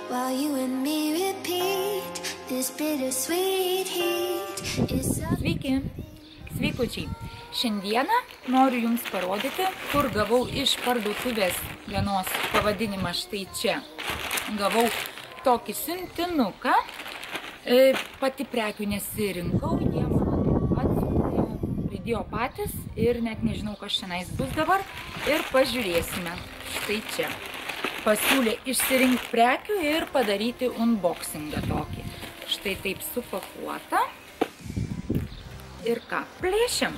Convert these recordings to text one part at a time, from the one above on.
while you and me repeat this bittersweet heat. Sveiki, sveikučiai. Šiandieną noriu Jums parodyti, kur gavau iš parduotuvės vienos pavadinimą štai čia. Gavau tokį siuntinuką, pati prekių nesirinkau, jie man atsiuntė, pridėjo patys ir net nežinau, kas šiandien bus dabar ir pažiūrėsime. Štai čia. Pasiūlė išsirinkti prekių ir padaryti unboxingą tokį. Štai taip supakuota. Ir ką, plėšiam.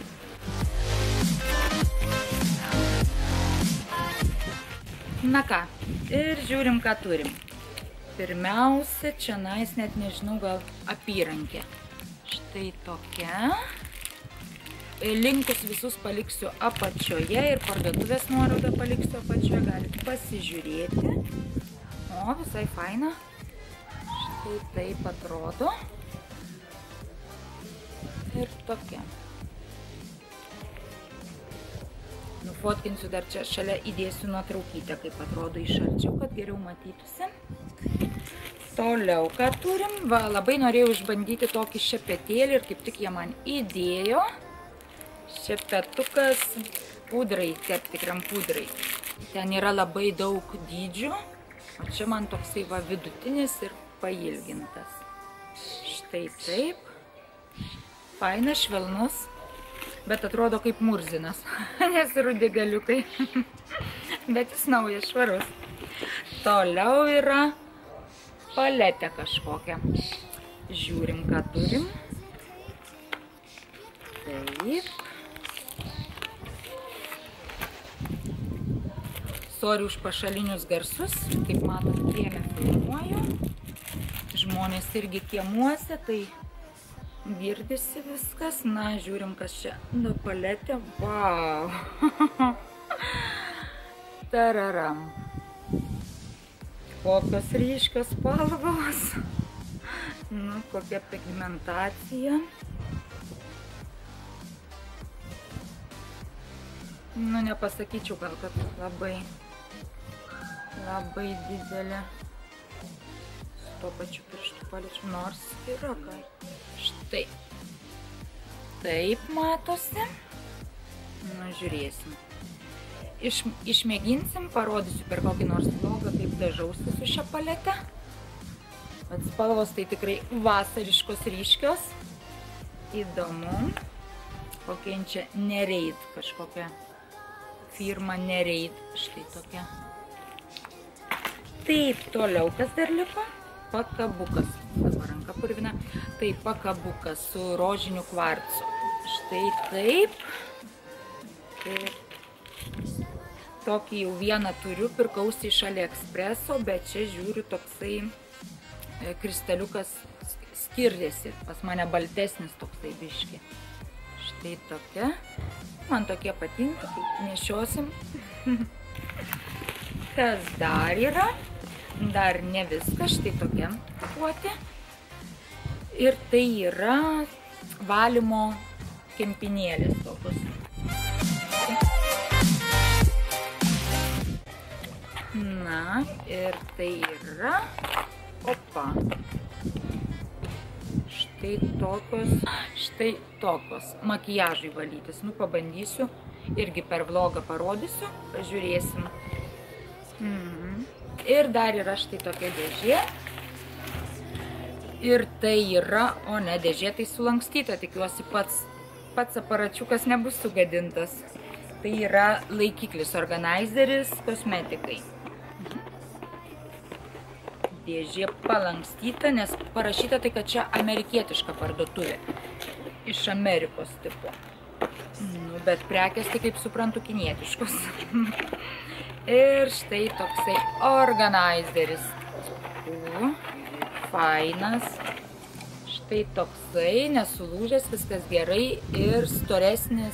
Na ką, ir žiūrim, ką turim. Pirmiausia, čia net nežinau, gal apyrankė. Štai tokia. Linkus visus paliksiu apačioje ir parduotuvės nuorodą paliksiu apačioje, galite pasižiūrėti. O, visai faina. Štai taip atrodo. Ir tokia. Nufotkinsiu dar čia šalia, įdėsiu nuotraukytę, kaip atrodo iš arčiau, kad geriau matytųsi. Toliau, ką turim? Va, labai norėjau išbandyti tokį šepetėlį ir kaip tik jie man įdėjo. Šepetukas pudrai, tepti krempudrai. Ten yra labai daug dydžių, o čia man toksai va vidutinis ir pailgintas. Štai taip. Fainas, švelnus, bet atrodo kaip murzinas, nes rudi galiukai, bet jis naujas, švarus. Toliau yra paletė kažkokia. Žiūrim, ką turim. Taip. Sorry už pašalinius garsus, kaip matot, kieme filmuoju. Žmonės irgi kiemuose, tai girdisi viskas. Na, žiūrim, kas čia. Nu, paletė. Vau. Tararam. Kokios ryškios spalvos. Nu, kokia pigmentacija. Nu, nepasakyčiau gal, kad labai didelė. Su tuo pačiu pirštu paliečiu, nors yra gal. Štai. Taip matosi. Nu, žiūrėsim. Išmėginsim, parodysiu per kokį nors vlogą, kaip dažausi su šia palete. Bet spalvos tai tikrai vasariškos ryškios. Įdomu. Kokia čia Nereid, kažkokia firma Nereid. Štai tokia. Taip, toliau kas dar liko? Pakabukas. Dabar ranka purvina. Tai pakabukas su rožiniu kvarcu. Štai taip. Tokį jau vieną turiu, pirkausi iš AliExpreso, bet čia žiūriu toksai kristaliukas skiriasi. Pas mane baltesnis toksai biški. Štai tokia. Man tokie patinka, nešiosim. Kas dar yra? Dar ne viskas, štai tokia pakuotė. Ir tai yra valymo kempinėlis tokius. Na, ir tai yra, opa, štai tokios makiažui valytis. Nu, pabandysiu, irgi per vlogą parodysiu, pažiūrėsim. Ir dar yra štai tokia dėžė. Ir tai yra, o ne, dėžė tai sulankstyta, tikiuosi pats aparačiukas nebus sugadintas. Tai yra laikiklis, organizeris, kosmetikai. Dėžė palankstyta, nes parašyta tai, kad čia amerikietiška parduotuvė. Iš Amerikos tipo. Nu, bet prekės tai, kaip suprantu, kinietiškos. Ir štai toksai organizeris. Fainas. Štai toksai, nesulūžęs, viskas gerai ir storesnė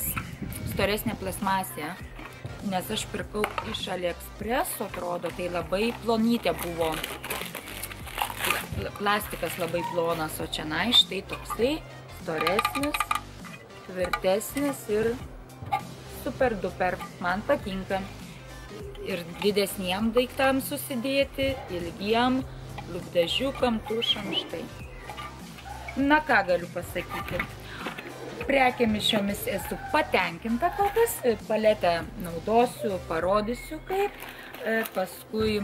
plasmasė. Nes aš pirkau iš AliExpreso, atrodo, tai labai plonytė buvo. Plastikas labai plonas, o čia štai toksai storesnis, tvirtesnis ir super duper. Man patinka. Ir didesniem daiktams susidėti, ilgiem, lūpdažiukam, tušam, štai. Na ką galiu pasakyti. Prekėmis šiomis esu patenkinta kol kas. Paletę naudosiu, parodysiu kaip. Paskui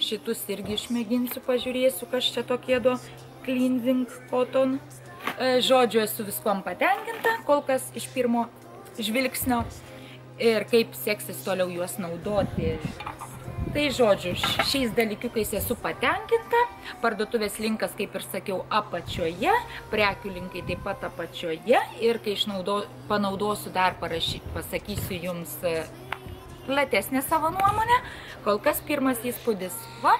šitus irgi išmėginsiu, pažiūrėsiu, kas čia tokie cleansing cotton. Žodžiu, esu viskom patenkinta, kol kas iš pirmo žvilgsnio. Ir kaip seksis toliau juos naudoti. Tai žodžiu, šiais dalykiukais esu patenkinta. Parduotuvės linkas, kaip ir sakiau, apačioje. Prekių linkai taip pat apačioje. Ir kai panaudosiu dar pasakysiu jums platesnę savo nuomonę. Kol kas pirmas įspūdis. Va.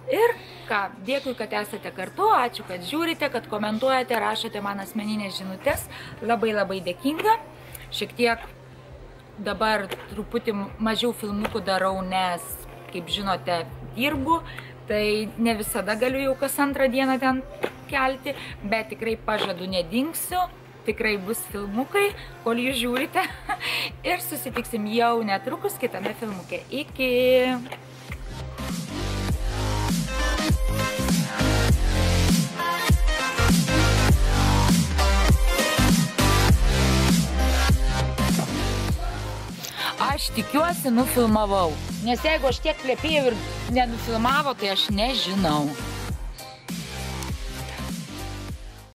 Ir ką, dėkui, kad esate kartu. Ačiū, kad žiūrite, kad komentuojate, rašote man asmeninės žinutės. Labai labai dėkinga. Šiek tiek dabar truputį mažiau filmukų darau, nes, kaip žinote, dirbu, tai ne visada galiu jau kas antrą dieną ten kelti, bet tikrai pažadu nedingsiu, tikrai bus filmukai, kol jūs žiūrite ir susitiksim jau netrukus kitame filmuke. Iki! Aš tikiuosi nufilmavau, nes jeigu aš tiek plepėjau ir nenufilmavo, tai aš nežinau.